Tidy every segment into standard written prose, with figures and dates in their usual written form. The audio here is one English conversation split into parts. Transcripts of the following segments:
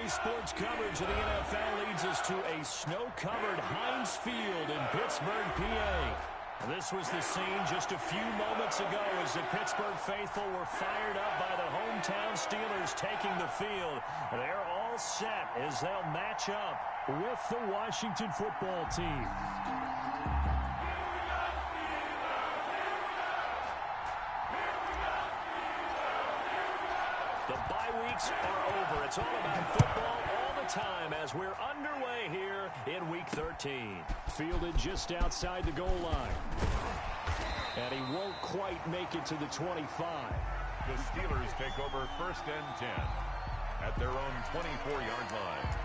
Today's sports coverage of the NFL leads us to a snow-covered Heinz Field in Pittsburgh, PA. This was the scene just a few moments ago as the Pittsburgh faithful were fired up by the hometown Steelers taking the field. They're all set as they'll match up with the Washington football team. The bye weeks are over. It's all about football all the time as we're underway here in Week 13. Fielded just outside the goal line. And he won't quite make it to the 25. The Steelers take over 1st and 10 at their own 24-yard line.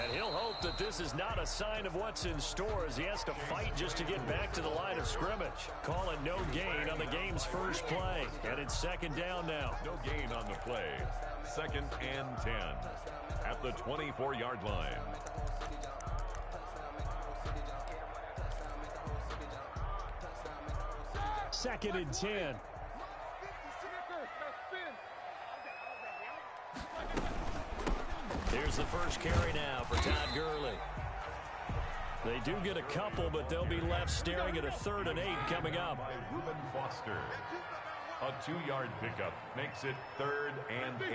And he'll hope that this is not a sign of what's in store as he has to fight just to get back to the line of scrimmage. Call it no gain on the game's first play. And it's 2nd down now. No gain on the play. 2nd and 10 at the 24-yard line. Second and 10. Here's the first carry now for Todd Gurley. They do get a couple, but they'll be left staring at a 3rd and 8 coming up. By Reuben Foster. A 2-yard pickup makes it 3rd and 8.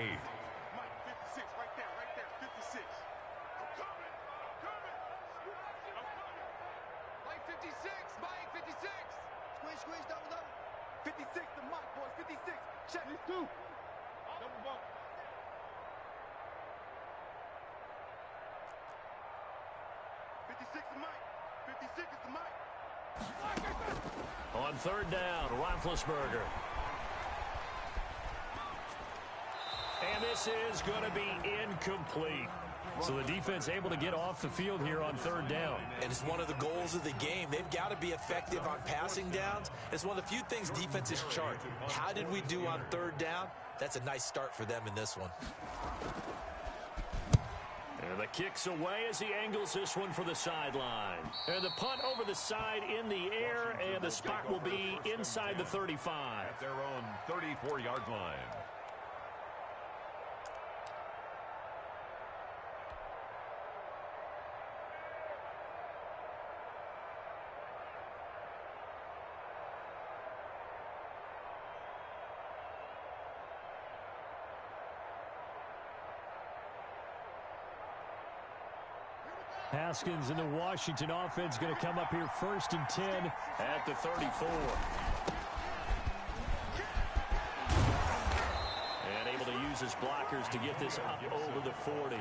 On 3rd down, Roethlisberger. And this is going to be incomplete. So the defense able to get off the field here on 3rd down. And it's one of the goals of the game. They've got to be effective on passing downs. It's one of the few things defenses chart. How did we do on 3rd down? That's a nice start for them in this one. And the kick's away as he angles this one for the sideline. And the punt over the side in the air, and the spot will be inside the 35. At their own 34-yard line. Haskins and the Washington offense going to come up here 1st and 10 at the 34. And able to use his blockers to get this up over the 40.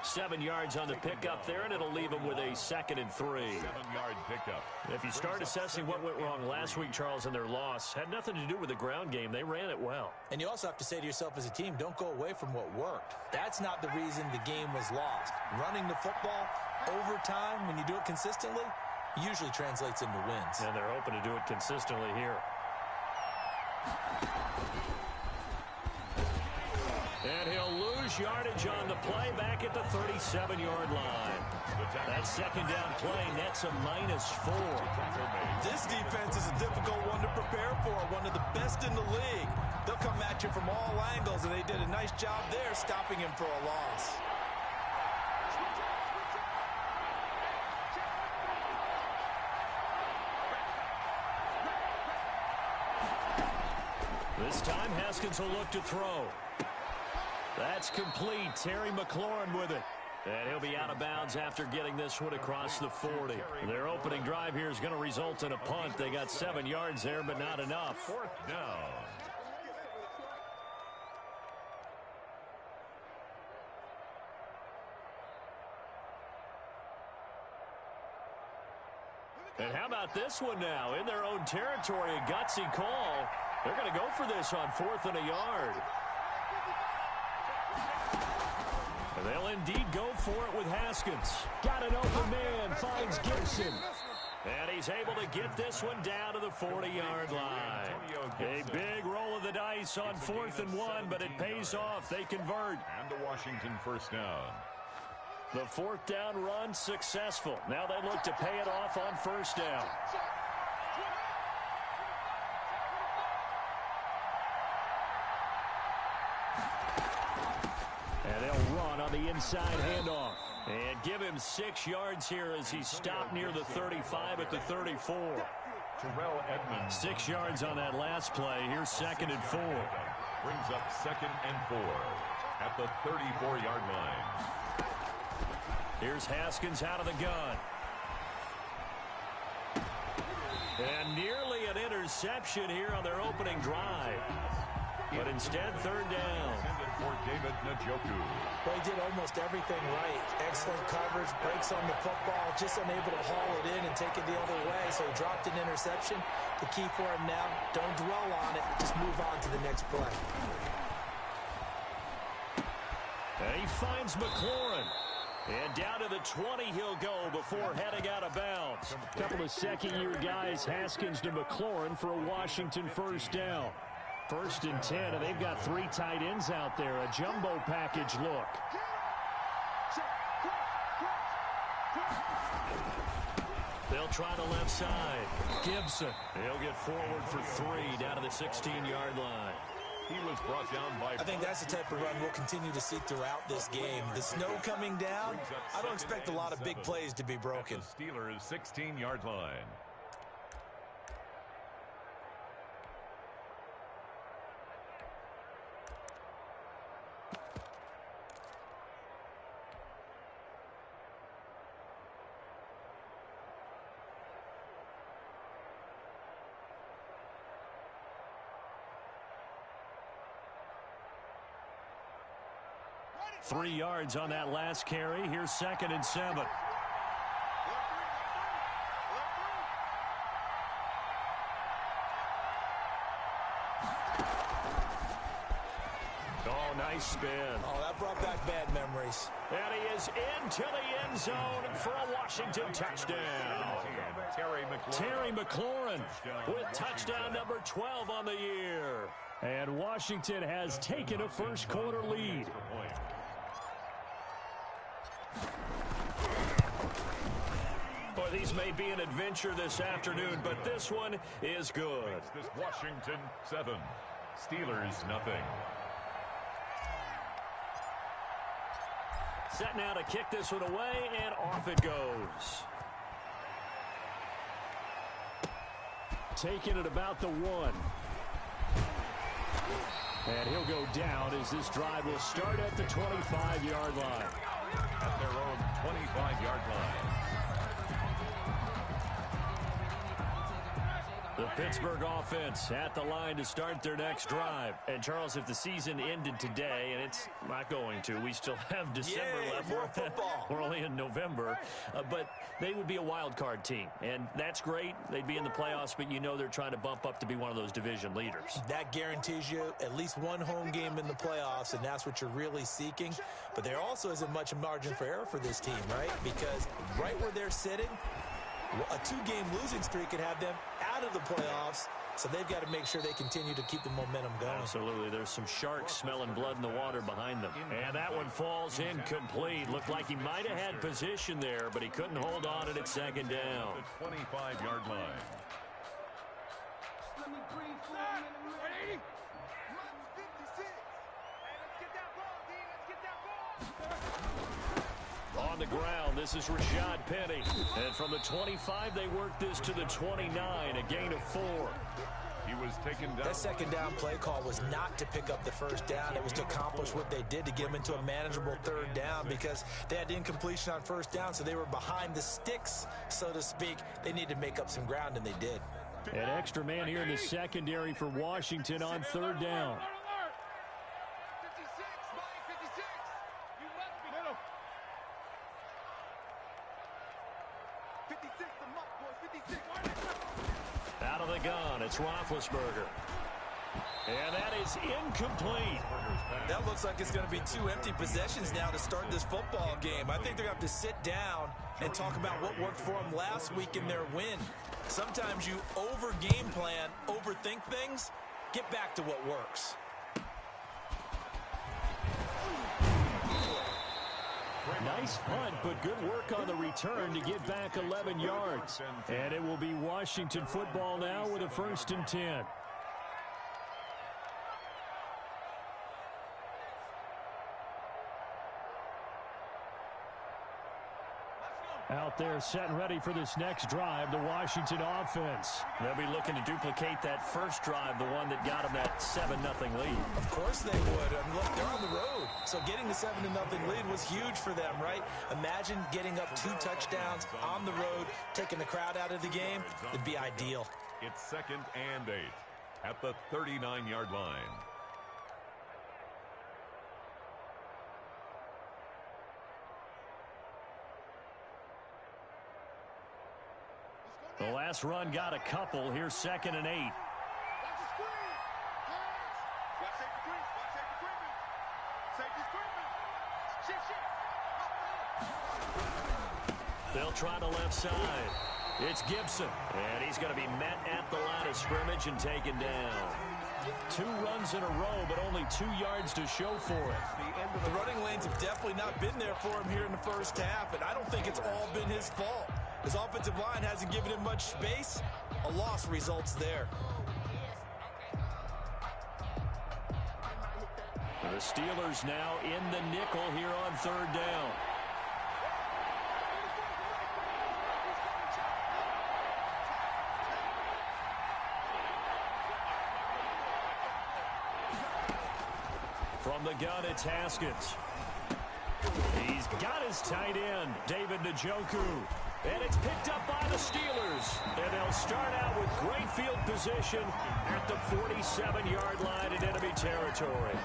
7 yards on the pickup there, and it'll leave him with a 2nd and 3. 7-yard pickup. If you start assessing what went wrong last week, Charles, in their loss, had nothing to do with the ground game. They ran it well. And you also have to say to yourself as a team, don't go away from what worked. That's not the reason the game was lost. Running the football over time, when you do it consistently, usually translates into wins. And they're hoping to do it consistently here. And he'll lose yardage on the play back at the 37-yard line. That 2nd down play nets a -4. This defense is a difficult one to prepare for, one of the best in the league. They'll come at you from all angles, and they did a nice job there stopping him for a loss. This time, Haskins will look to throw. That's complete. Terry McLaurin with it. And he'll be out of bounds after getting this one across the 40. Their opening drive here is going to result in a punt. They got 7 yards there, but not enough. 4th down. And how about this one now? In their own territory, a gutsy call. They're going to go for this on 4th and a yard. They'll indeed go for it with Haskins. Got an open man, finds Gibson. And he's able to get this one down to the 40-yard line. A big roll of the dice on 4th and 1, but it pays off. They convert. And the Washington first down. The 4th down run successful. Now they look to pay it off on 1st down. And they'll run on the inside handoff. And give him 6 yards here as he's stopped near the 35 at the 34. Terrell Edmonds. 6 yards on that last play. Here's 2nd and 4. Brings up 2nd and 4 at the 34-yard line. Here's Haskins out of the gun. And nearly an interception here on their opening drive. But instead, 3rd down. For David Njoku. Well, he did almost everything right. Excellent coverage, breaks on the football, just unable to haul it in and take it the other way. So he dropped an interception. The key for him now, don't dwell on it. Just move on to the next play. And he finds McLaurin. And down to the 20 he'll go before heading out of bounds. A couple of second-year guys, Haskins to McLaurin for a Washington first down. 1st and 10, and they've got 3 tight ends out there. A jumbo package look. They'll try the left side. Gibson. He'll get forward for 3 down to the 16-yard line. He was brought down by... I think that's the type of run we'll continue to see throughout this game. The snow coming down, I don't expect a lot of big plays to be broken. The Steelers' 16-yard line. Three yards on that last carry. Here's 2nd and 7. Oh, nice spin. Oh, that brought back bad memories. And he is into the end zone for a Washington touchdown. Terry McLaurin with touchdown number 12 on the year. And Washington has taken a first quarter lead. Boy, these may be an adventure this afternoon, but this one is good. This Washington 7, Steelers nothing. Set now to kick this one away, and off it goes. Taking it about the 1. And he'll go down as this drive will start at the 25-yard line. At their own 25-yard line. The Pittsburgh offense at the line to start their next drive. And, Charles, if the season ended today, and it's not going to, we still have December left. More football. We're only in November. But they would be a wild card team. And that's great. They'd be in the playoffs, but you know they're trying to bump up to be one of those division leaders. That guarantees you at least one home game in the playoffs, and that's what you're really seeking. But there also isn't much margin for error for this team, right? Because right where they're sitting, a 2-game losing streak could have them out of the playoffs, so they've got to make sure they continue to keep the momentum going. Absolutely. There's some sharks smelling blood in the water behind them. And that one falls incomplete. Looked like he might have had position there, but he couldn't hold on it at 2nd down. The 25-yard line. On the ground, this is Rashad Penny. And from the 25, they work this to the 29, a gain of 4. He was taken down. That 2nd down play call was not to pick up the 1st down. It was to accomplish what they did to get them into a manageable 3rd down because they had incompletion on 1st down, so they were behind the sticks, so to speak. They needed to make up some ground, and they did. An extra man here in the secondary for Washington on 3rd down. Out of the gun, it's Roethlisberger. And that is incomplete. That looks like it's going to be 2 empty possessions now to start this football game. I think they're going to have to sit down and talk about what worked for them last week in their win. Sometimes you over-game plan, overthink things. Get back to what works. Nice punt, but good work on the return to get back 11 yards. And it will be Washington football now with a 1st and 10. Out there set and ready for this next drive, the Washington offense. They'll be looking to duplicate that first drive, the one that got them that 7-0 lead. Of course they would. I mean, look, they're on the road. So getting the 7-0 lead was huge for them, right? Imagine getting up 2 touchdowns on the road, taking the crowd out of the game. It'd be ideal. It's 2nd and 8 at the 39-yard line. The last run got a couple. Here's 2nd and 8. They'll try the left side. It's Gibson. And he's going to be met at the line of scrimmage and taken down. 2 runs in a row, but only 2 yards to show for it. The running lanes have definitely not been there for him here in the first half, and I don't think it's all been his fault. His offensive line hasn't given him much space. A loss results there. The Steelers now in the nickel here on 3rd down. From the gun, it's Haskins. He's got his tight end, David Njoku. And it's picked up by the Steelers. And they'll start out with great field position at the 47-yard line in enemy territory.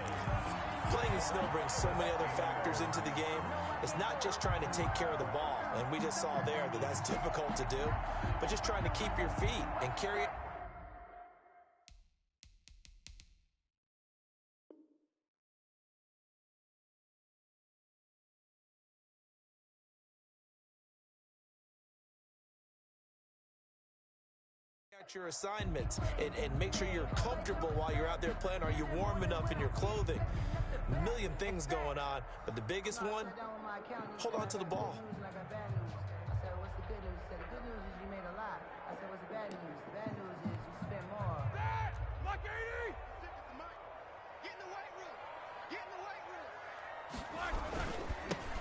Playing in snow brings so many other factors into the game. It's not just trying to take care of the ball, and we just saw there that that's difficult to do, but just trying to keep your feet and carry it. Your assignments and make sure you're comfortable while you're out there playing. Are you warm enough in your clothing? A million things going on, but the biggest one, hold on to the ball.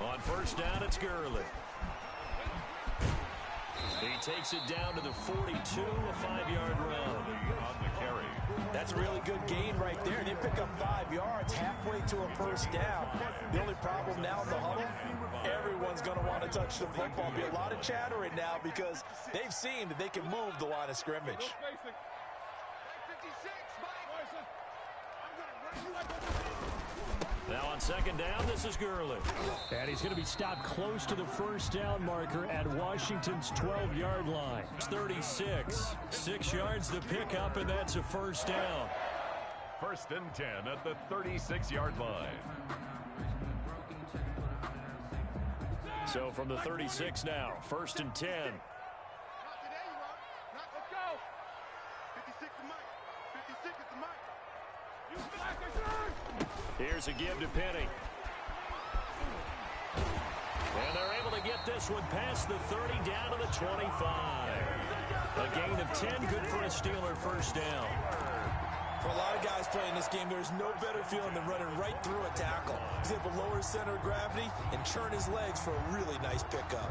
On 1st down, it's Gurley. He takes it down to the 42, a 5-yard run. On the carry. That's a really good gain right there. They pick up 5 yards halfway to a 1st down. The only problem now in the huddle, everyone's going to want to touch the football. Be a lot of chattering now because they've seen that they can move the line of scrimmage. Now on 2nd down, this is Gurley. And he's going to be stopped close to the 1st down marker at Washington's 12-yard line. It's 36. 6 yards to pick up, and that's a 1st down. 1st and 10 at the 36-yard line. So from the 36 now, 1st and 10. Here's a give to Penny. And they're able to get this one past the 30 down to the 25. A gain of 10, good for a Steeler 1st down. For a lot of guys playing this game, there's no better feeling than running right through a tackle. He's able to lower his center of gravity and turn his legs for a really nice pickup.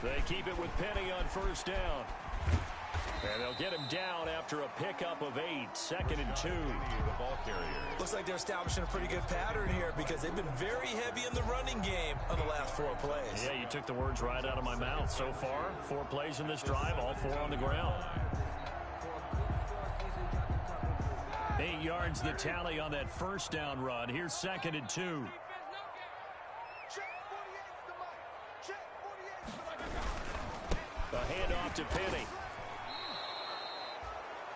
They keep it with Penny on 1st down. And they'll get him down after a pickup of 8, 2nd and 2. The ball carrier. Looks like they're establishing a pretty good pattern here because they've been very heavy in the running game on the last 4 plays. Yeah, you took the words right out of my mouth. So far, 4 plays in this drive, all 4 on the ground. 8 yards the tally on that first down run. Here's 2nd and 2. A handoff to Penny.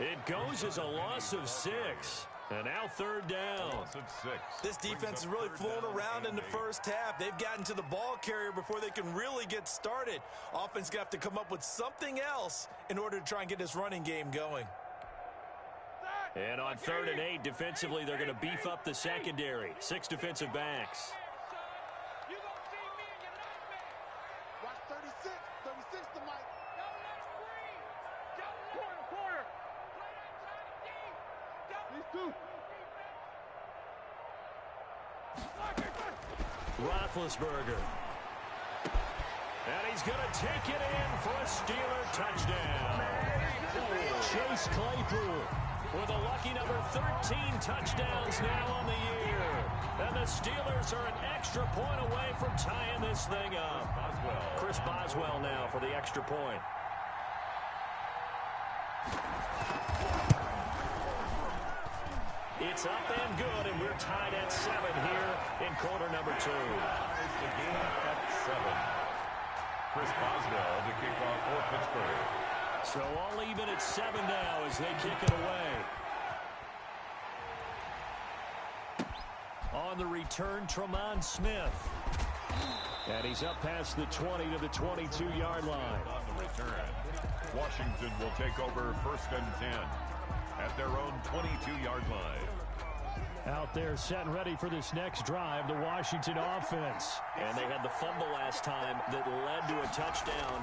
It goes as a loss of 6. And now 3rd down. This defense has really flown around in the first half. They've gotten to the ball carrier before they can really get started. Offense going to have to come up with something else in order to try and get this running game going. And on 3rd and 8, defensively, they're going to beef up the secondary. 6 defensive backs. Roethlisberger. And he's going to take it in for a Steeler touchdown. Chase Claypool with a lucky number 13 touchdowns now on the year. And the Steelers are an extra point away from tying this thing up. Chris Boswell now for the extra point. It's up and good, and we're tied at 7 here in quarter number 2. The game at 7. Chris Boswell to kick off for Pittsburgh. So all even at 7 now as they kick it away. On the return, Tremont Smith. And he's up past the 20 to the 22-yard line. On the return, Washington will take over 1st and 10 at their own 22-yard line. Out there set and ready for this next drive, the Washington offense. And they had the fumble last time that led to a touchdown.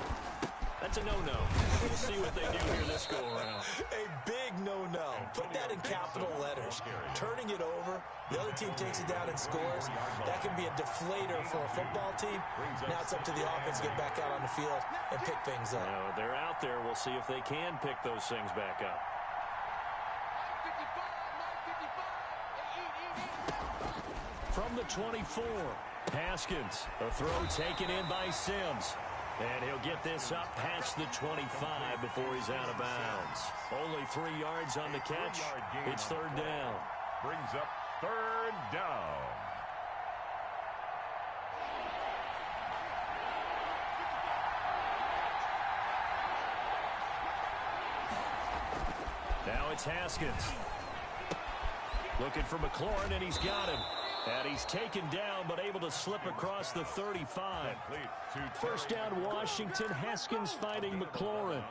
That's a no-no. We'll see what they do here this go-around. A big no-no. Put that in capital letters. Turning it over, the other team takes it down and scores. That can be a deflator for a football team. Now it's up to the offense to get back out on the field and pick things up. They're out there. We'll see if they can pick those things back up. From the 24, Haskins. A throw taken in by Sims. And he'll get this up past the 25 before he's out of bounds. Only 3 yards on the catch. It's 3rd down. Brings up 3rd down. Now it's Haskins. Looking for McLaurin, and he's got him. And he's taken down, but able to slip across the 35. 1st down, Washington. Haskins fighting McLaurin.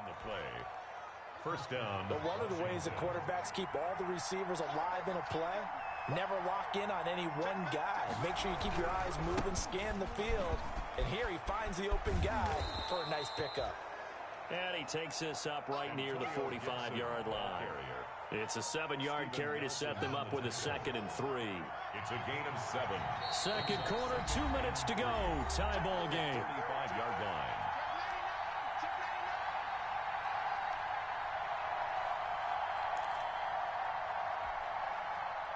1st down. But one of the ways that quarterbacks keep all the receivers alive in a play, never lock in on any one guy. Make sure you keep your eyes moving, scan the field. And here he finds the open guy for a nice pickup. And he takes this up right near the 45-yard line. It's a 7-yard carry to set them up with a 2nd and 3. It's a gain of 7. 2nd quarter, 2 minutes to go. Tie ball game. 35-yard line.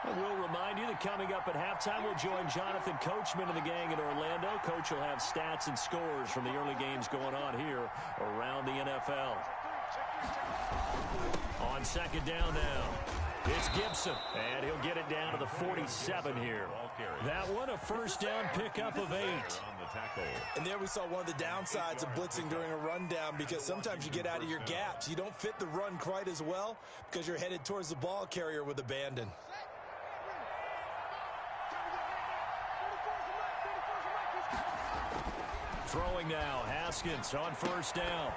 And we'll remind you that coming up at halftime, we'll join Jonathan Coachman and the gang in Orlando. Coach will have stats and scores from the early games going on here around the NFL. On 2nd down now, it's Gibson, and he'll get it down to the 47 here. That one, a 1st down pickup of 8. And there we saw one of the downsides of blitzing during a rundown, because sometimes you get out of your gaps. You don't fit the run quite as well because you're headed towards the ball carrier with abandon. Throwing now, Haskins on 1st down.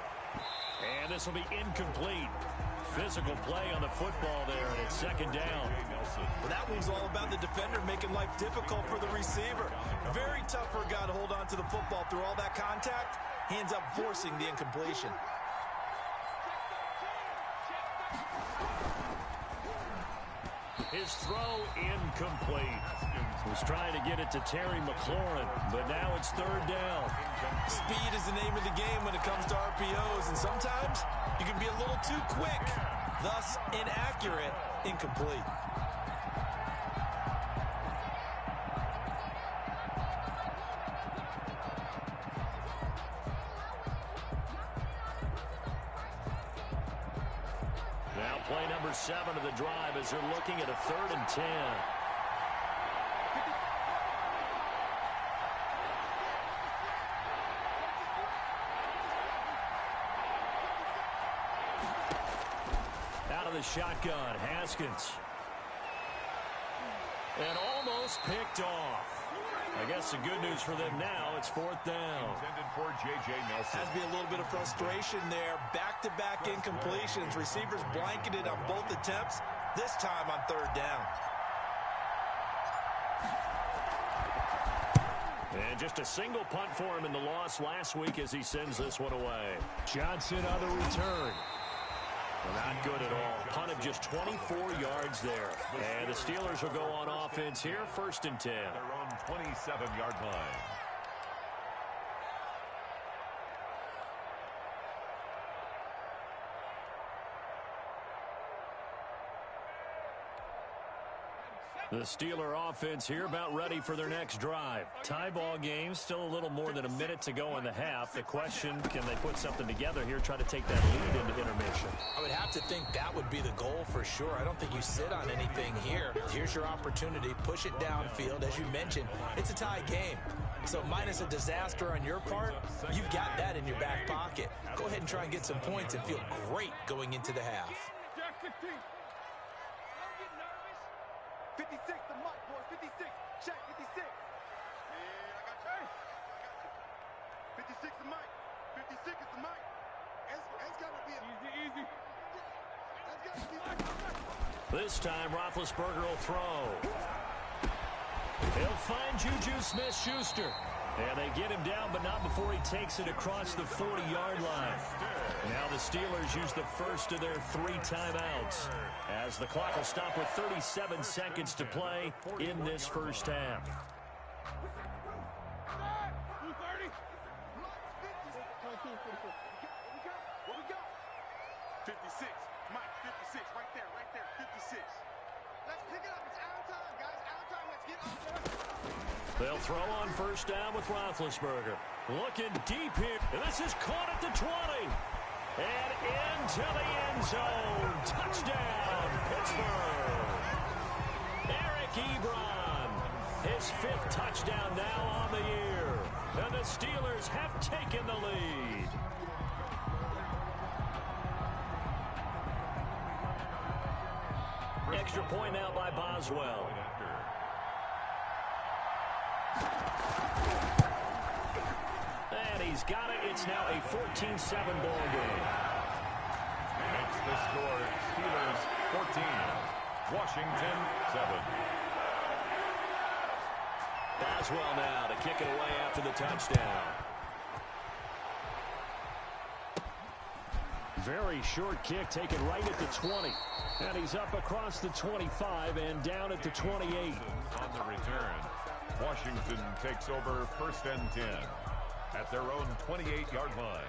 And this will be incomplete. Physical play on the football there, and it's 2nd down. Well, that one's all about the defender making life difficult for the receiver. Very tough for a guy to hold on to the football through all that contact. He ends up forcing the incompletion. His throw incomplete. Was trying to get it to Terry McLaurin, but now it's 3rd down. Speed is the name of the game when it comes to RPOs, and sometimes you can be a little too quick, thus inaccurate, incomplete. Now play number 7 of the drive as they're looking at a 3rd and 10. Out of the shotgun, Haskins. And almost picked off. I guess the good news for them now, it's 4th down. Intended for J.J. Nelson. Has to be a little bit of frustration there. Back-to-back incompletions. Receivers blanketed on both attempts, this time on 3rd down. And just a single punt for him in the loss last week as he sends this one away. Johnson on the return. Not good at all. Punt of just 24 yards there. And the Steelers will go on offense here, 1st and 10. Their own 27-yard line. The Steeler offense here about ready for their next drive. Tie ball game, still a little more than a minute to go in the half. The question, can they put something together here, try to take that lead into intermission? I would have to think that would be the goal for sure. I don't think you sit on anything here. Here's your opportunity. Push it downfield. As you mentioned, it's a tie game. So minus a disaster on your part, you've got that in your back pocket. Go ahead and try and get some points and feel great going into the half. 56, the mic, boys. 56. Check, 56. Yeah, I got you. 56 the mic. 56 is the mic. It's got to be easy. That's got to be. This time, Roethlisberger will throw. He'll find Juju Smith-Schuster. And they get him down, but not before he takes it across the 40-yard line. Now the Steelers use the first of their 3 timeouts, as the clock will stop with 37 seconds to play in this first half. What we got? 56. Mike, 56. Right there. 56. Let's pick it up. It's out time, guys. Out time. Let's get off there. They'll throw on first down with Roethlisberger. Looking deep here. And this is caught at the 20. And into the end zone. Touchdown, Pittsburgh. Eric Ebron. His 5th touchdown now on the year. And the Steelers have taken the lead. Extra point now by Boswell. And he's got it. It's now a 14-7 ball game. Makes the score Steelers 14, Washington 7. Boswell now to kick it away after the touchdown. Very short kick taken right at the 20. And he's up across the 25 and down at the 28. On the return, Washington takes over 1st and 10 at their own 28-yard line.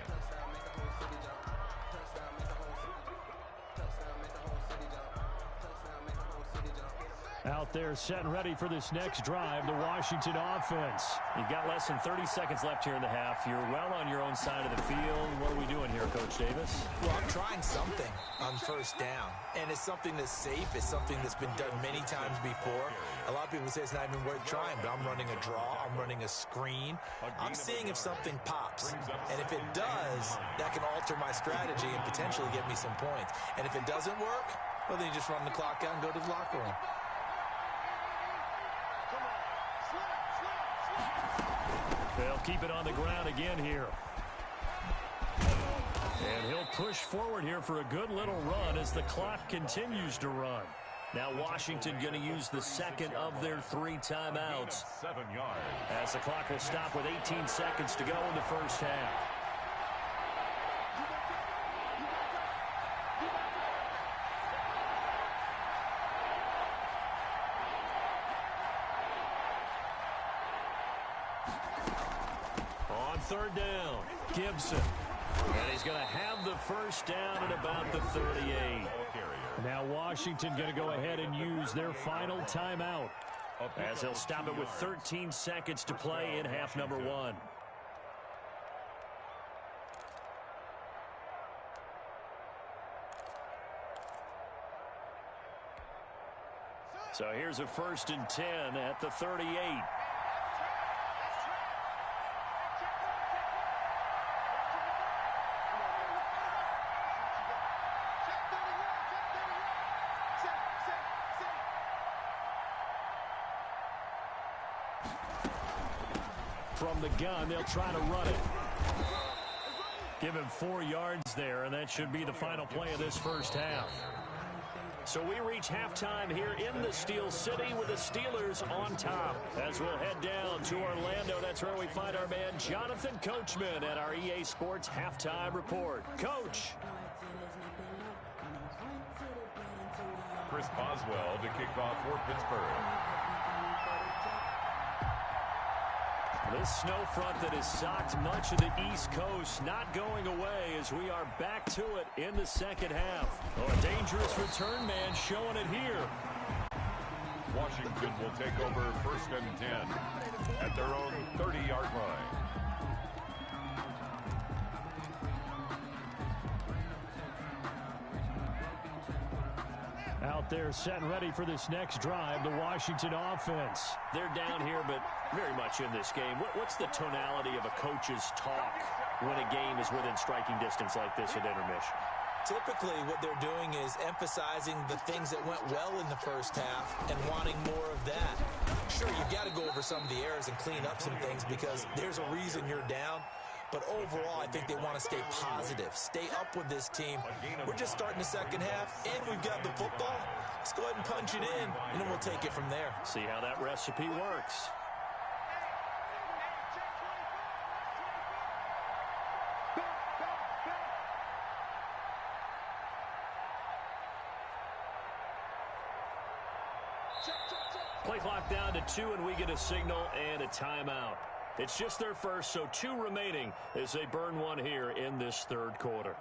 Out there set and ready for this next drive, the Washington offense. You've got less than 30 seconds left here in the half. You're well on your own side of the field. What are we doing here, Coach Davis? Well, I'm trying something on first down, and it's something that's safe. It's something that's been done many times before. A lot of people say it's not even worth trying, but I'm running a draw. I'm running a screen. I'm seeing if something pops, and if it does, that can alter my strategy and potentially get me some points. And if it doesn't work, well, then you just run the clock out and go to the locker room. They'll keep it on the ground again here. And he'll push forward here for a good little run as the clock continues to run. Now Washington going to use the second of their 3 timeouts. 7 yards. As the clock will stop with 18 seconds to go in the first half. On 3rd down, Gibson. And he's going to have the first down at about the 38. Now Washington going to go ahead and use their final timeout, as they'll stop it with 13 seconds to play in half number 1. So here's a 1st and 10 at the 38. From the gun, they'll try to run it. Give him 4 yards there, and that should be the final play of this first half. So we reach halftime here in the Steel City with the Steelers on top. As we'll head down to Orlando, that's where we find our man Jonathan Coachman at our EA Sports Halftime Report. Coach. Chris Boswell to kick off for Pittsburgh. This snow front that has socked much of the East Coast not going away as we are back to it in the second half. Oh, a dangerous return man showing it here. Washington will take over 1st and 10 at their own 30-yard line. Out there set and ready for this next drive, the Washington offense. They're down here, but very much in this game. What's the tonality of a coach's talk when a game is within striking distance like this at intermission? Typically, what they're doing is emphasizing the things that went well in the first half and wanting more of that. Sure, you've got to go over some of the errors and clean up some things because there's a reason you're down. But overall, I think they want to stay positive, stay up with this team. We're just starting the second half, and we've got the football. Let's go ahead and punch it in, and then we'll take it from there. See how that recipe works. Play clock down to 2, and we get a signal and a timeout. It's just their first, so 2 remaining as they burn one here in this third quarter.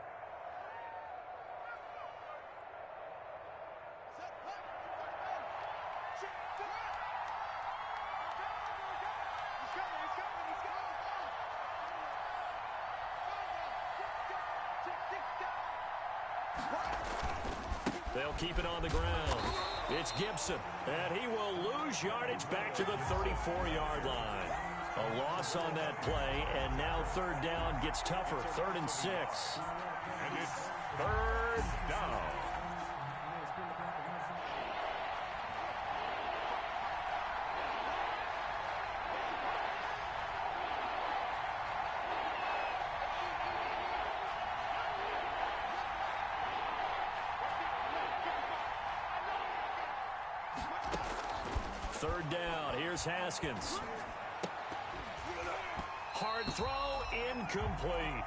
They'll keep it on the ground. It's Gibson, and he will lose yardage back to the 34-yard line. A loss on that play, and now 3rd down gets tougher. 3rd and 6. And it's 3rd down. Third down. Here's Haskins. Hard throw, incomplete.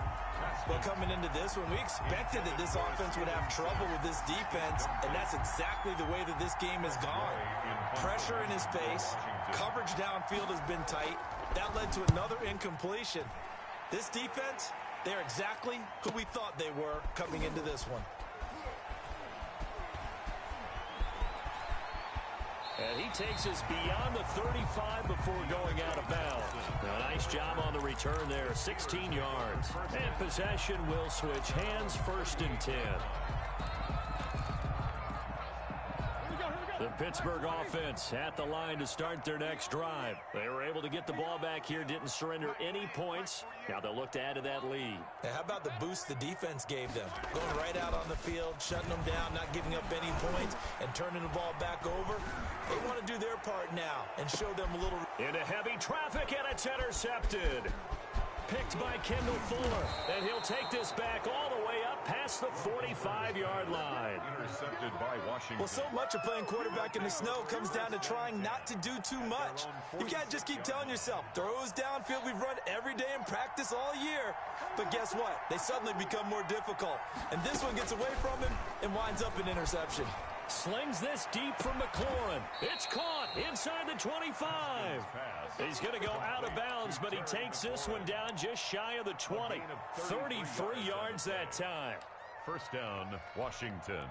Well, coming into this one, we expected that this offense would have trouble with this defense, and that's exactly the way that this game has gone. Pressure in his face, coverage downfield has been tight. That led to another incompletion. This defense, they're exactly who we thought they were coming into this one. And he takes us beyond the 35 before going out of bounds. A nice job on the return there, 16 yards. And possession will switch hands, 1st and 10. The Pittsburgh offense at the line to start their next drive. They were able to get the ball back here, didn't surrender any points. Now they'll look to add to that lead. Now, how about the boost the defense gave them? Going right out on the field, shutting them down, not giving up any points, and turning the ball back over. They want to do their part now and show them a little. Into heavy traffic, and it's intercepted. Picked by Kendall Fuller, and he'll take this back all the way up past the 45-yard line. Intercepted by Washington. Well, so much of playing quarterback in the snow comes down to trying not to do too much. You can't just keep telling yourself, throws downfield we've run every day in practice all year. But guess what? They suddenly become more difficult. And this one gets away from him and winds up an interception. Slings this deep from McLaurin. It's caught inside the 25. He's going to go out of bounds, but he takes this one down just shy of the 20. 33 yards that time. 1st down, Washington.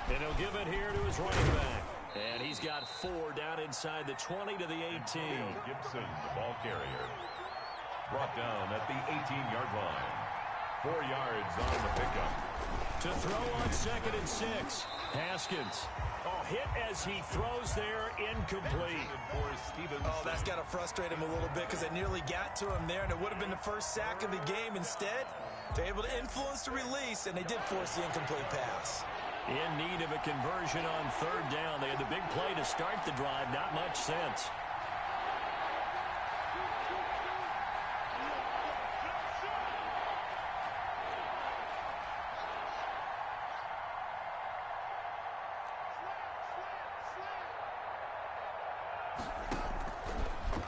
And he'll give it here to his running back. And he's got 4 down inside the 20 to the 18. Gibson, the ball carrier. Brought down at the 18-yard line. 4 yards on the pickup. To throw on 2nd and 6. Haskins. Oh, hit as he throws there, incomplete. Oh, that's got to frustrate him a little bit because they nearly got to him there, and it would have been the first sack of the game. Instead, they're able to influence the release, and they did force the incomplete pass. In need of a conversion on 3rd down. They had the big play to start the drive. Not much sense.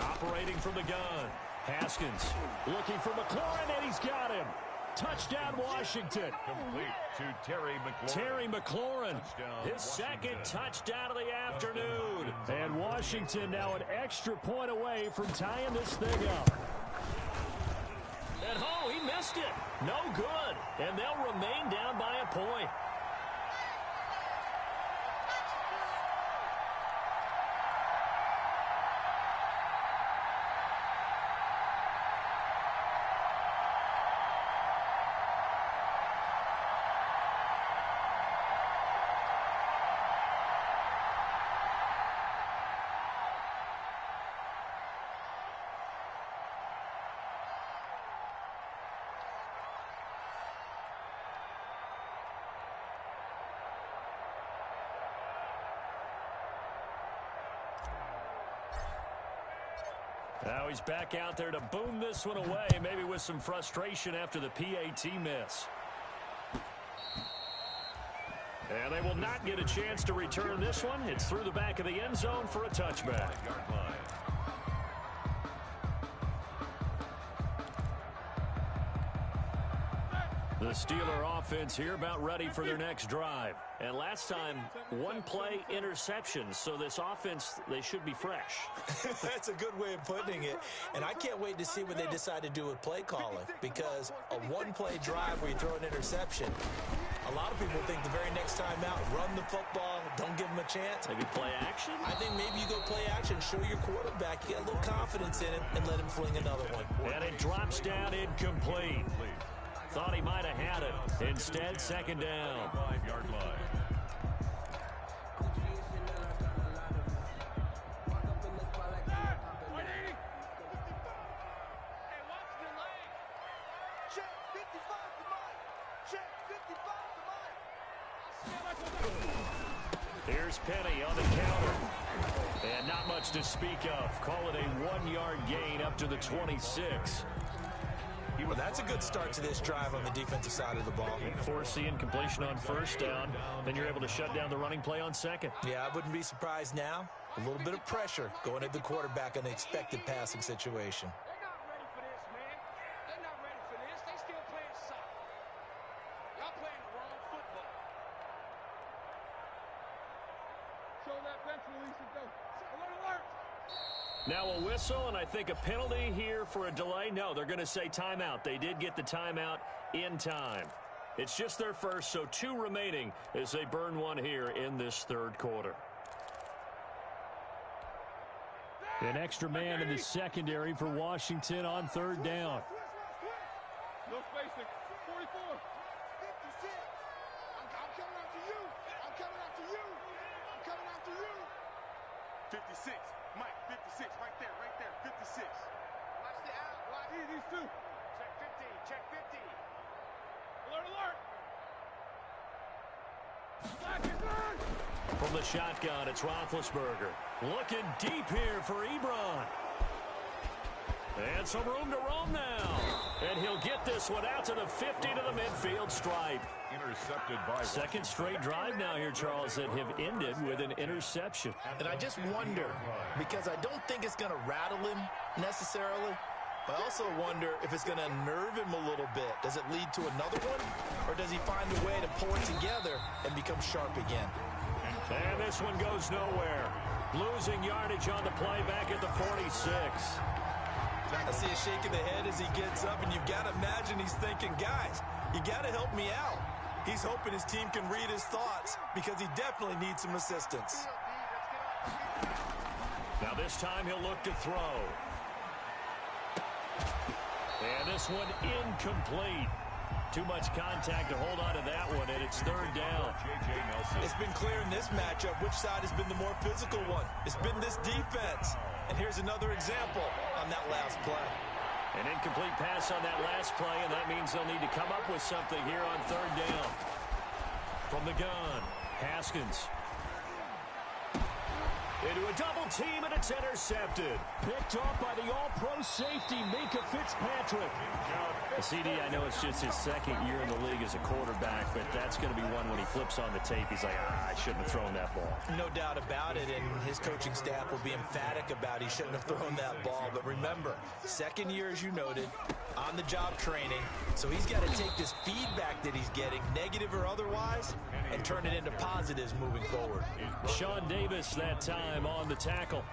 Operating from the gun. Haskins looking for McLaurin, and he's got him. Touchdown, Washington. Complete to Terry McLaurin. Terry McLaurin, Touchdown, his Washington. 2nd touchdown of the afternoon. And Washington now an extra point away from tying this thing up. And oh, he missed it. No good. And they'll remain down by a point. Now he's back out there to boom this one away, maybe with some frustration after the PAT miss. And they will not get a chance to return this one. It's through the back of the end zone for a touchback. The Steeler offense here about ready for their next drive. And last time, 1 play interception. So this offense, they should be fresh. That's a good way of putting it. And I can't wait to see what they decide to do with play calling. Because a 1-play drive where you throw an interception, a lot of people think the very next time out, run the football, don't give them a chance. Maybe play action? I think maybe you go play action, show your quarterback, you get a little confidence in him, and let him fling another one. And it drops down incomplete. Thought he might have had it. Instead, 2nd down. 5-yard line. Here's Penny on the counter. And not much to speak of. Call it a 1-yard gain up to the 26. Well, that's a good start to this drive on the defensive side of the ball. Force the incompletion on 1st down. Then you're able to shut down the running play on 2nd. Yeah, I wouldn't be surprised now. A little bit of pressure going at the quarterback in the expected passing situation. They're not ready for this, man. They're not ready for this. They still playing soccer. Y'all playing the wrong football. Show that bench release and go. Alert, alert. Now a whistle, and I think a penalty here for a delay. No, they're going to say timeout. They did get the timeout in time. It's just their first, so 2 remaining as they burn one here in this 3rd quarter. An extra man in the secondary for Washington on 3rd down. No spacing. 44. 56. I'm coming after you. I'm coming after you. I'm coming after you. 56. Mike, 56. Right there, 56. Watch the out. Watch these 2. Check 50. Check 50. Alert, alert. From the shotgun, it's Roethlisberger. Looking deep here for Ebron. And some room to roam now. And he'll get this one out to the 50 to the midfield stripe. Intercepted by 2nd straight drive now here, Charles, that have ended with an interception. And I just wonder, because I don't think it's going to rattle him necessarily, but I also wonder if it's going to unnerve him a little bit. Does it lead to another one, or does he find a way to pull it together and become sharp again? And this one goes nowhere. Losing yardage on the play back at the 46. I see a shake of the head as he gets up, and you've got to imagine he's thinking, guys, you got to help me out. He's hoping his team can read his thoughts because he definitely needs some assistance. Now this time he'll look to throw. And this one incomplete. Too much contact to hold on to that one, and it's third down. It's been clear in this matchup which side has been the more physical one. It's been this defense. And here's another example on that last play. An incomplete pass on that last play, and that means they'll need to come up with something here on third down. From the gun, Haskins. Into a double team, and it's intercepted. Picked off by the all-pro safety, Minka Fitzpatrick. CD, I know it's just his second year in the league as a quarterback, but that's going to be one when he flips on the tape. He's like, I shouldn't have thrown that ball. No doubt about it, and his coaching staff will be emphatic about he shouldn't have thrown that ball. But remember, second year, as you noted, on-the-job training, so he's got to take this feedback that he's getting, negative or otherwise, and turn it into positives moving forward. Sean Davis that time on the tackle.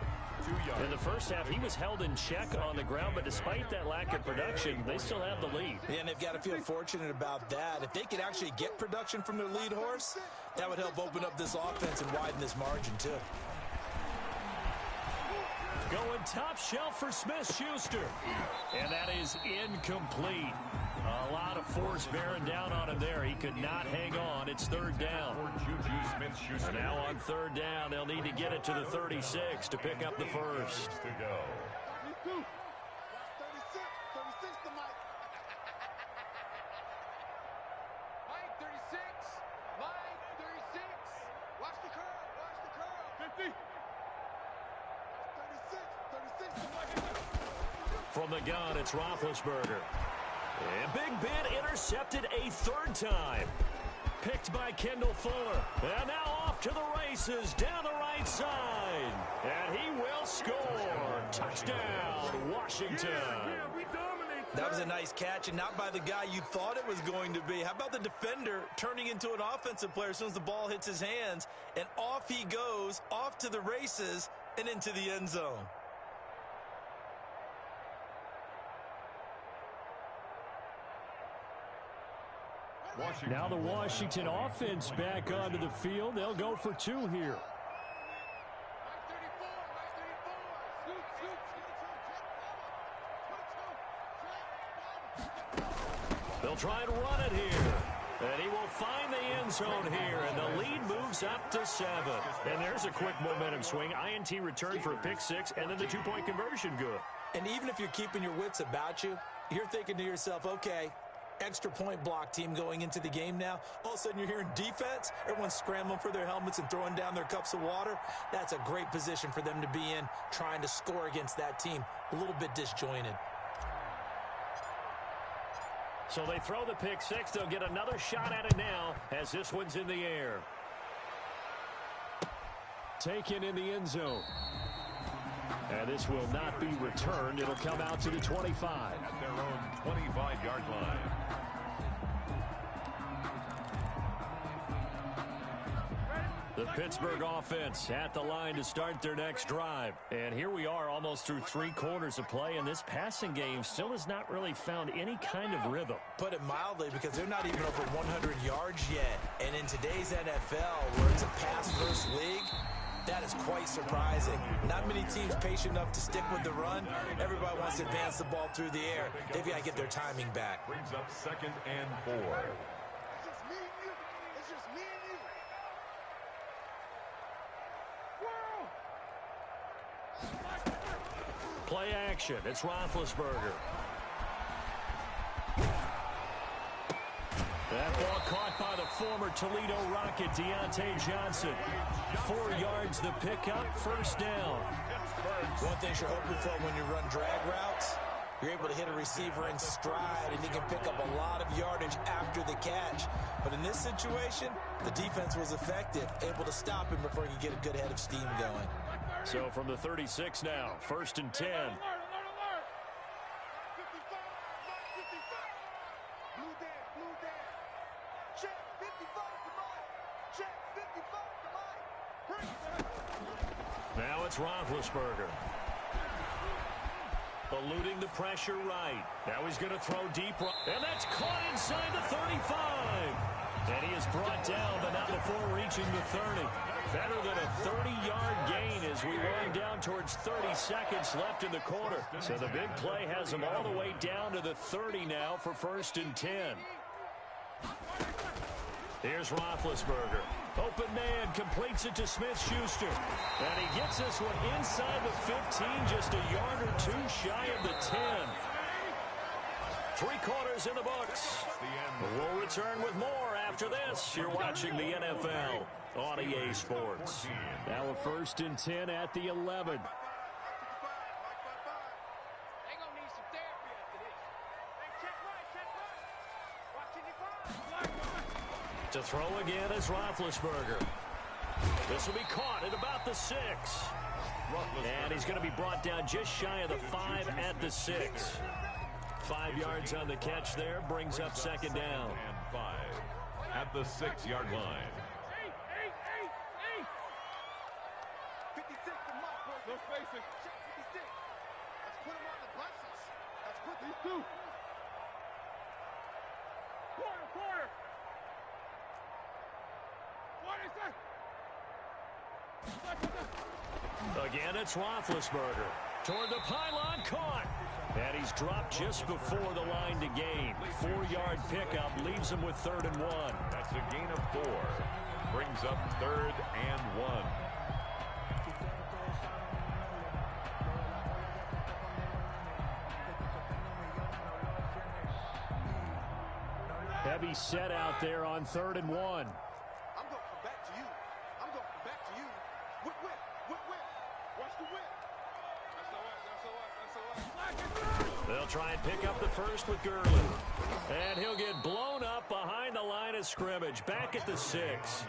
In the first half, he was held in check on the ground, but despite that lack of production, they still have the lead. Yeah, and they've got to feel fortunate about that. If they could actually get production from their lead horse, that would help open up this offense and widen this margin, too. Going top shelf for Smith-Schuster. And that is incomplete. A lot of force bearing down on him there. He could not hang on. It's third down. And now on third down, they'll need to get it to the 36 to pick up the first. To go. 36 to Mike. Mike, 36. Mike, 36. Watch the curl. 50. 36 to Mike. From the gun, it's Roethlisberger. And Big Ben intercepted a third time. Picked by Kendall Fuller. And now off to the races down the right side. And he will score. Touchdown, Washington. That was a nice catch, and not by the guy you thought it was going to be. How about the defender turning into an offensive player as soon as the ball hits his hands, and off he goes, off to the races, and into the end zone. Now the Washington offense back onto the field. They'll go for two here. They'll try and run it here. And he will find the end zone here, and the lead moves up to 7. And there's a quick momentum swing. INT return for a pick 6, and then the two-point conversion good. And even if you're keeping your wits about you, you're thinking to yourself, okay, extra point block team going into the game now. All of a sudden you're hearing defense. Everyone's scrambling for their helmets and throwing down their cups of water. That's a great position for them to be in, trying to score against that team. A little bit disjointed. So they throw the pick 6. They'll get another shot at it now as this one's in the air. Taken in the end zone. And this will not be returned. It'll come out to the 25. At their own 25-yard line. The Pittsburgh offense at the line to start their next drive. And here we are almost through 3 quarters of play, and this passing game still has not really found any kind of rhythm. Put it mildly, because they're not even over 100 yards yet. And in today's NFL, where it's a pass-first league, that is quite surprising. Not many teams patient enough to stick with the run. Everybody wants to advance the ball through the air. They've got to get their timing back. Brings up 2nd and 4. It's just me and you. It's just me and you. Play action. It's Roethlisberger. That ball caught by the former Toledo Rocket, Deontay Johnson. 4 yards the pickup, first down. One thing you're hoping for when you run drag routes, you're able to hit a receiver in stride, and he can pick up a lot of yardage after the catch. But in this situation, the defense was effective, able to stop him before he could get a good head of steam going. So from the 36 now, 1st and 10. Alert. 55. Blue Dan. Check 55 to Mike. Check 55 to Mike. Now it's Roethlisberger. Eluding the pressure right. Now he's going to throw deep. And that's caught inside the 35. And he is brought down, but not before reaching the 30. Better than a 30-yard gain as we wind down towards 30 seconds left in the quarter. So the big play has him all the way down to the 30 now for 1st and 10. Here's Roethlisberger. Open man, completes it to Smith-Schuster. And he gets this one inside the 15, just a yard or two shy of the 10. 3 quarters in the books. We'll return with more after this. You're watching the NFL on EA Sports. Now a 1st and 10 at the 11. To throw again is Roethlisberger. This will be caught at about the 6. And he's going to be brought down just shy of the 5 at the 6. 5 yards on the catch there, brings up 2nd down. And 5 at the 6-yard line. 56 to Mike, bro. No spacing. 56. Let's put him on the buses. Let's put these 2. Quarter. Again, it's Roethlisberger. Toward the pylon, caught. And he's dropped just before the line to gain. 4-yard pickup leaves him with 3rd and 1. That's a gain of 4. Brings up 3rd and 1. Heavy set out there on 3rd and 1. I'm going to come back to you. I'm going to come back to you. Whip. Watch the whip. That's all right. They'll try and pick up the first with Gurley. And he'll get blown up behind the line of scrimmage. Back at the 6.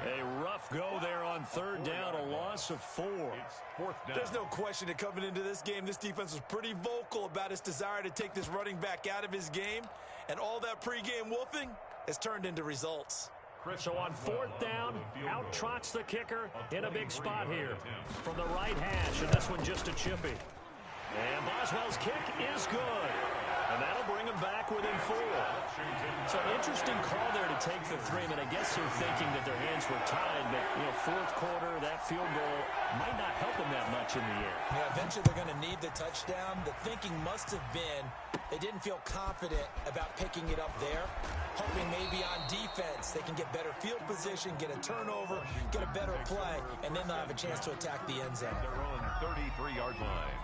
A rough go there on 3rd down, a loss of 4. It's 4th down. There's no question that coming into this game, this defense was pretty vocal about its desire to take this running back out of his game. And all that pregame wolfing has turned into results. So on 4th down, out trots the kicker in a big spot here from the right hash, and this one just a chippy. And Boswell's kick is good. And that'll bring him back within 4. So interesting call there to take the 3. I mean, I guess they're thinking that their hands were tied, but, 4th quarter, that field goal might not help them that much in the end. Yeah, eventually they're going to need the touchdown. The thinking must have been they didn't feel confident about picking it up there, hoping maybe on defense they can get better field position, get a turnover, get a better play, and then they'll have a chance to attack the end zone. Their own 33-yard line.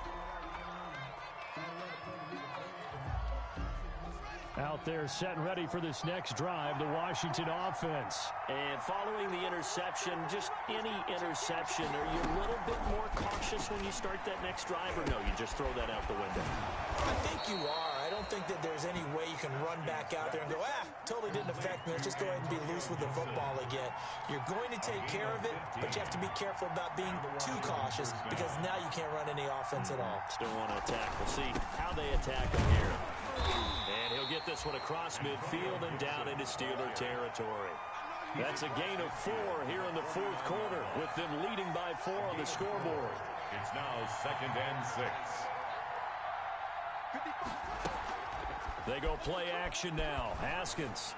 Out there set and ready for this next drive, the Washington offense. And following the interception, just any interception, are you a little bit more cautious when you start that next drive, or no, you just throw that out the window? I think you are. I don't think that there's any way you can run back out there and go, totally didn't affect me. Let's just go ahead and be loose with the football again. You're going to take care of it, but you have to be careful about being too cautious because now you can't run any offense at all. Still want to attack. We'll see how they attack him here. And he'll get this one across midfield and down into Steeler territory. That's a gain of 4 here in the 4th quarter with them leading by 4 on the scoreboard. It's now 2nd and 6. They go play action now. Haskins.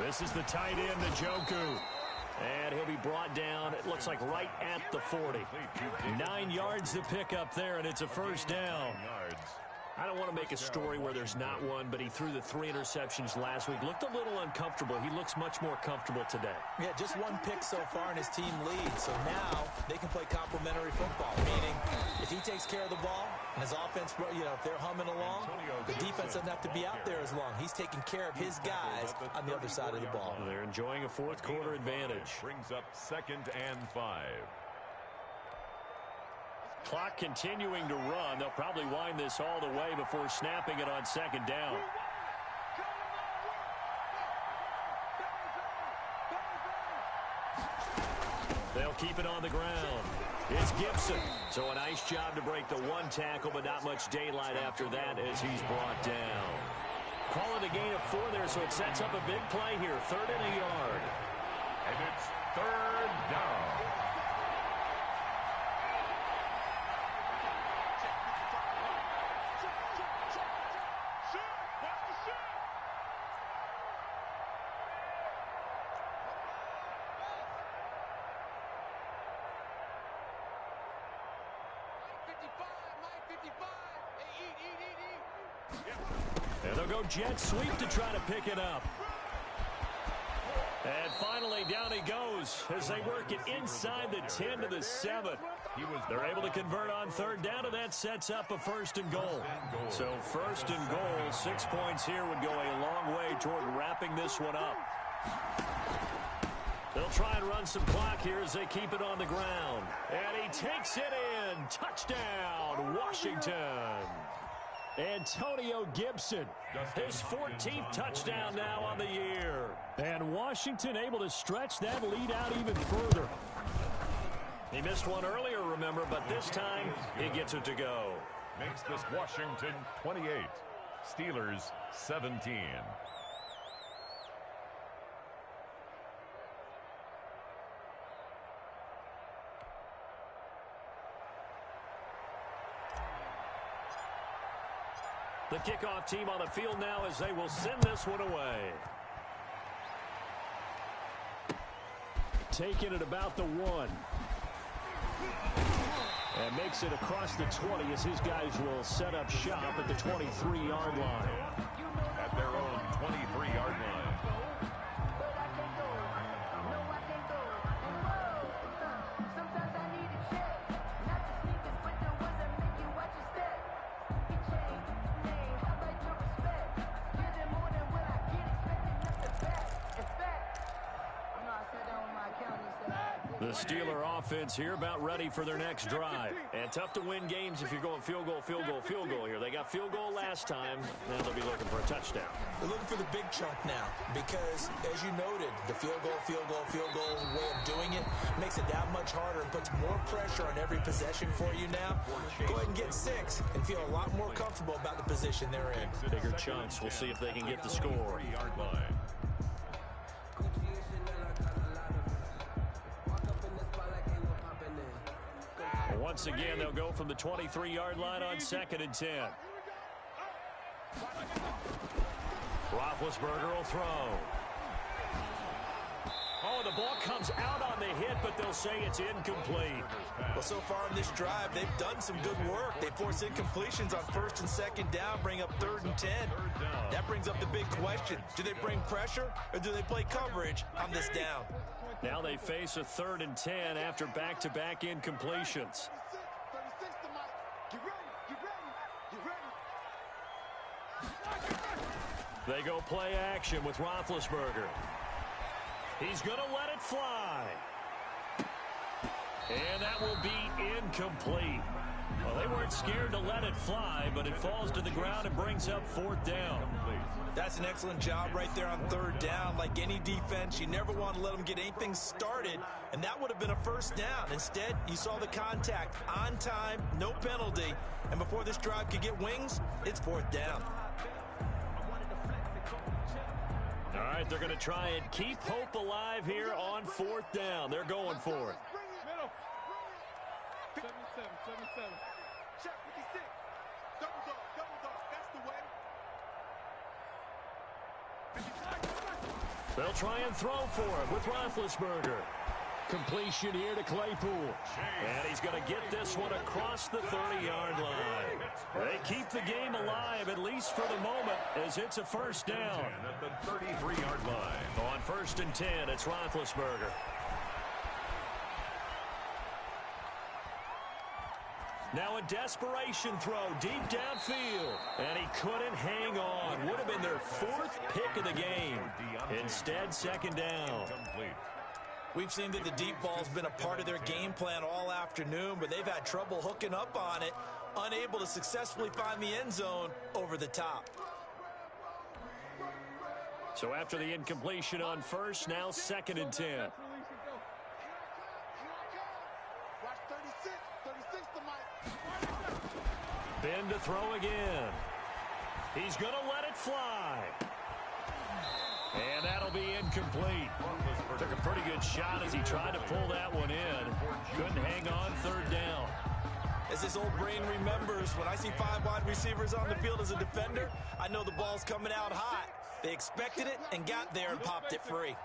This is the tight end, Njoku. And he'll be brought down, it looks like right at the 40. 9 yards to pick up there, and it's a 1st down. I don't want to make a story where there's not one, but he threw the 3 interceptions last week. Looked a little uncomfortable. He looks much more comfortable today. Yeah, just 1 pick so far, and his team leads. So now they can play complementary football, meaning if he takes care of the ball and his offense, if they're humming along, the defense doesn't have to be out there as long. He's taking care of his guys on the other side of the ball. They're enjoying a 4th quarter advantage. Brings up 2nd and 5. Clock continuing to run. They'll probably wind this all the way before snapping it on 2nd down. They'll keep it on the ground. It's Gibson. So a nice job to break the 1 tackle, but not much daylight after that as he's brought down. Call it a gain of 4 there, so it sets up a big play here. 3rd and a yard. And it's 3rd down. And they'll go jet sweep to try to pick it up. And finally, down he goes as they work it inside the 10 to the 7. They're able to convert on third down, and that sets up a 1st and goal. So 1st and goal, 6 points here would go a long way toward wrapping this one up. They'll try and run some clock here as they keep it on the ground. And he takes it in. Touchdown, Washington. Antonio Gibson, his 14th touchdown now on the year. And Washington able to stretch that lead out even further. He missed one earlier, remember, but this time he gets it to go. Makes this Washington 28, Steelers 17. The kickoff team on the field now as they will send this one away. Taking it about the 1. And makes it across the 20 as his guys will set up shop at the 23-yard line. At their own 23-yard line. The Steeler offense here about ready for their next drive. And tough to win games if you're going field goal, field goal, field goal here. They got field goal last time. Now they'll be looking for a touchdown. They're looking for the big chunk now because, as you noted, the field goal way of doing it makes it that much harder and puts more pressure on every possession for you now. Go ahead and get 6 and feel a lot more comfortable about the position they're in. Bigger chunks. We'll see if they can get the score. 3-yard line. Once again, they'll go from the 23-yard line on 2nd and 10. Roethlisberger will throw. Oh, the ball comes out on the hit, but they'll say it's incomplete. Well, so far in this drive, they've done some good work. They force incompletions on 1st and 2nd down, bring up 3rd and 10. That brings up the big question. Do they bring pressure, or do they play coverage on this down? Now they face a 3rd and 10 after back-to-back incompletions. They go play action with Roethlisberger. He's going to let it fly. And that will be incomplete. Well, they weren't scared to let it fly, but it falls to the ground and brings up 4th down. That's an excellent job right there on 3rd down. Like any defense, you never want to let them get anything started, and that would have been a 1st down. Instead, you saw the contact on time, no penalty, and before this drive could get wings, it's 4th down. All right, they're going to try and keep hope alive here on 4th down. They're going for it. Middle. 7-7. Check 56. Double dog. That's the way. They'll try and throw for it with Roethlisberger. Completion here to Claypool. And he's going to get this one across the 30-yard line. They keep the game alive, at least for the moment, as it's a 1st down. At the 33-yard line. On 1st and 10, it's Roethlisberger. Now a desperation throw deep downfield. And he couldn't hang on. Would have been their 4th pick of the game. Instead, 2nd down. We've seen that the deep ball's been a part of their game plan all afternoon, but they've had trouble hooking up on it, unable to successfully find the end zone over the top. So after the incompletion on 1st, now 2nd and 10. Ben to throw again. He's going to let it fly. And that'll be incomplete. Took a pretty good shot as he tried to pull that one in. Couldn't hang on 3rd down. As this old brain remembers, when I see 5 wide receivers on the field as a defender, I know the ball's coming out hot. They expected it and got there and popped it free. Line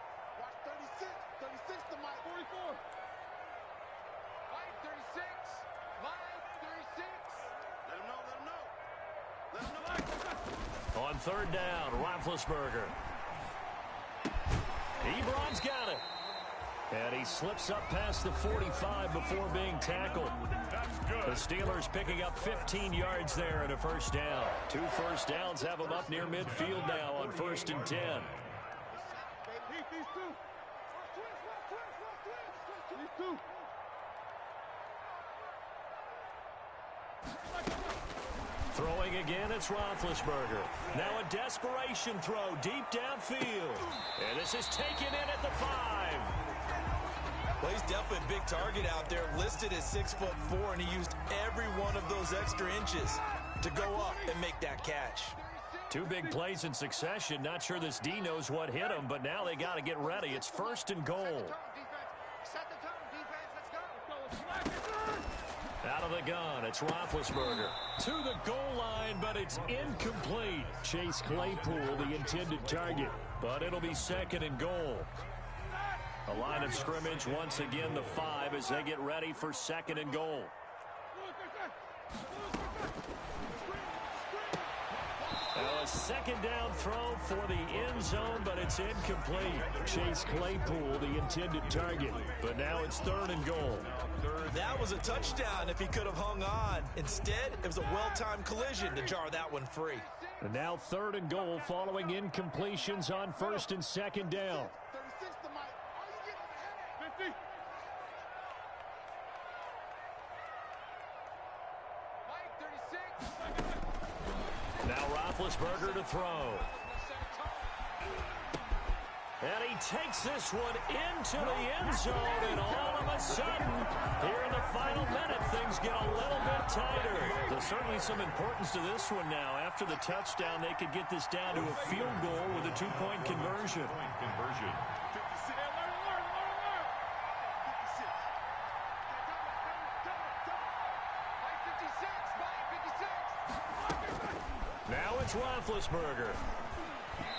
36. Line 36. Let him know. On third down, Roethlisberger. Ebron's got it. And he slips up past the 45 before being tackled. The Steelers picking up 15 yards there and a first down. 2 first downs have them up near midfield now on 1st and 10. Throwing again, it's Roethlisberger. Now a desperation throw deep downfield. And this is taken in at the 5. Well, he's definitely a big target out there, listed as 6'4", and he used every one of those extra inches to go up and make that catch. 2 big plays in succession. Not sure this D knows what hit him, but now they got to get ready. It's 1st and goal. Out of the gun, it's Roethlisberger. To the goal line, but it's incomplete. Chase Claypool, the intended target, but it'll be 2nd and goal. A line of scrimmage once again, the 5, as they get ready for 2nd and goal. Now a 2nd down throw for the end zone, but it's incomplete. Chase Claypool, the intended target, but now it's 3rd and goal. That was a touchdown if he could have hung on. Instead, it was a well-timed collision to jar that one free. And now 3rd and goal following incompletions on 1st and 2nd down. Now Roethlisberger to throw. And he takes this one into the end zone, and all of a sudden, here in the final minute, things get a little bit tighter. There's certainly some importance to this one now. After the touchdown, they could get this down to a field goal with a 2-point conversion. Now it's Roethlisberger.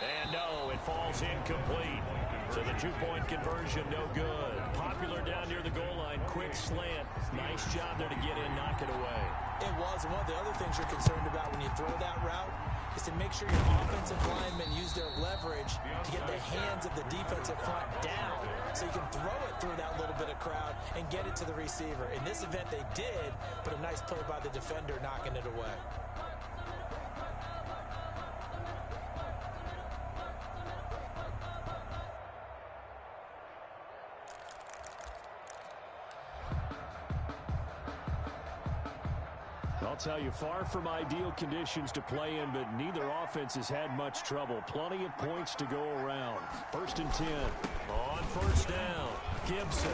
And no, it falls incomplete. So the 2-point conversion, no good. Popular down near the goal line, quick slant. Nice job there to get in, knock it away. It was. And one of the other things you're concerned about when you throw that route is to make sure your offensive linemen use their leverage to get the hands of the defensive front down so you can throw it through that little bit of crowd and get it to the receiver. In this event, they did, but a nice play by the defender knocking it away. I'll tell you, far from ideal conditions to play in, but neither offense has had much trouble. Plenty of points to go around. 1st and 10. On 1st down, Gibson.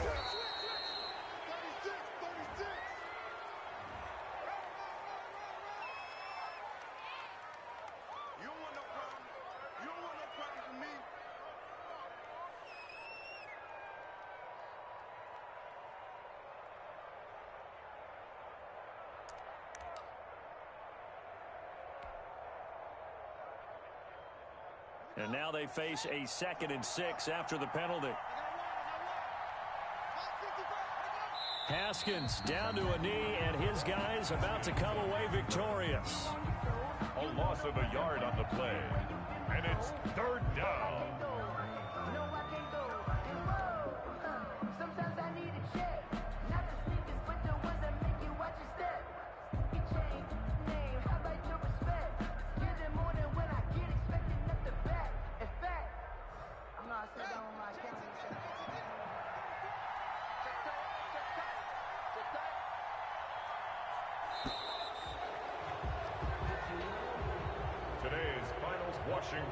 And now they face a 2nd and 6 after the penalty. Haskins down to a knee, and his guys about to come away victorious. A loss of a yard on the play. And it's 3rd down.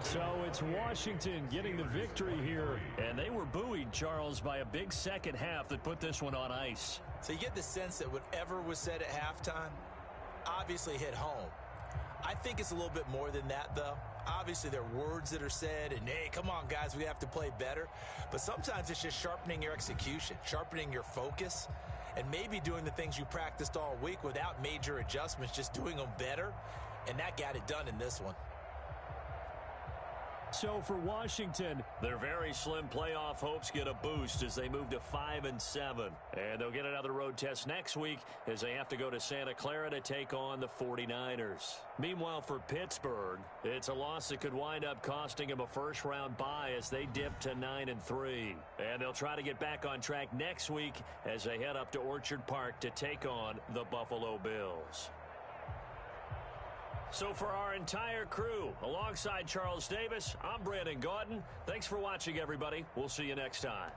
So it's Washington getting the victory here. And they were buoyed, Charles, by a big second half that put this one on ice. So you get the sense that whatever was said at halftime obviously hit home. I think it's a little bit more than that, though. Obviously, there are words that are said, and, hey, come on, guys, we have to play better. But sometimes it's just sharpening your execution, sharpening your focus, and maybe doing the things you practiced all week without major adjustments, just doing them better. And that got it done in this one. So for Washington, their very slim playoff hopes get a boost as they move to 5-7. And they'll get another road test next week as they have to go to Santa Clara to take on the 49ers. Meanwhile, for Pittsburgh, it's a loss that could wind up costing them a first-round bye as they dip to 9-3. And they'll try to get back on track next week as they head up to Orchard Park to take on the Buffalo Bills. So for our entire crew, alongside Charles Davis, I'm Brandon Gaudin. Thanks for watching, everybody. We'll see you next time.